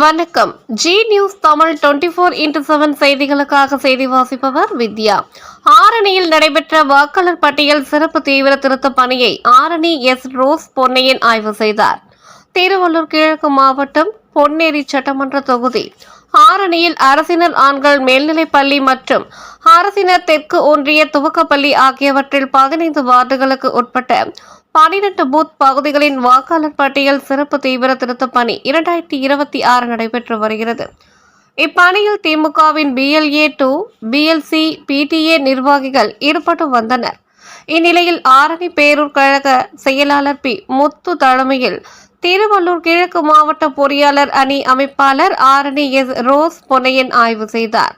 வணக்கம். G news Tamil 24x7 செய்திகளுக்காக செய்தி வாசிப்பவர் வித்யா. ஆரணியில் நடைபெற்ற வாக்காளர் பட்டியல் சிறப்பு தீவிர திருத்த பணியை ஆரணி எஸ். ரோஸ் பொன்னையன் ஆய்வு செய்தார். திருவள்ளூர் கிழக்கு மாவட்டம் பொன்னேரி சட்டமன்ற தொகுதி ஆரணியில் அரசினர் ஆண்கள் மேல்நிலைப்பள்ளி மற்றும் அரசினர் தெற்கு ஒன்றிய துவக்கப்பள்ளி ஆகியவற்றில் 15 வார்டுகளுக்கு உட்பட்ட 12 பூத் பகுதிகளின் வாக்காளர் பட்டியல் சிறப்பு தீவிர திருத்த பணி 2026 நடைபெற்று வருகிறது. இப்பணியில் திமுகவின் BLA 2, BLC, PTA நிர்வாகிகள் ஈடுபட்டு வந்தனர். இந்நிலையில் ஆரணி பேரூர் கழக செயலாளர் பி. முத்து தலைமையில் திருவள்ளூர் கிழக்கு மாவட்ட பொறியாளர் அணி அமைப்பாளர் ஆரணி எஸ். ரோஸ் பொன்னையன் ஆய்வு செய்தார்.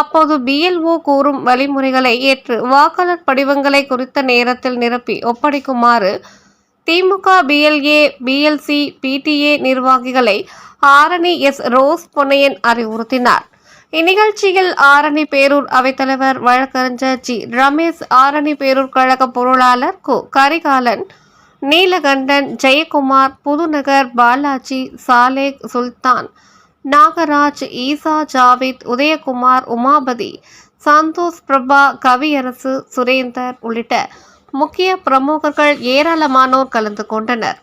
அப்போது BLO கூறும் வழிமுறைகளை ஏற்று வாக்காளர் படிவங்களை குறித்த நேரத்தில் நிரப்பி ஒப்படைக்குமாறு திமுக BLA, BLC, PTA நிர்வாகிகளை ஆரணி எஸ். ரோஸ் பொன்னையன் அறிவுறுத்தினார். இந்நிகழ்ச்சியில் ஆரணி பேரூர் அவைத்தலைவர் வழக்கறிஞர் ஜி. ரமேஷ், ஆரணி பேரூர் கழக பொருளாளர் கு. கரிகாலன், நீலகண்டன், ஜெயக்குமார், புதுநகர் பாலாஜி, சாலேக் சுல்தான், நாகராஜ், ஈசா, ஜாவித், உதயகுமார், உமாபதி, சந்தோஷ், பிரபா, கவியரசு, சுரேந்தர் உள்ளிட்ட முக்கிய பிரமுகர்கள் ஏராளமானோர் கலந்து கொண்டனர்.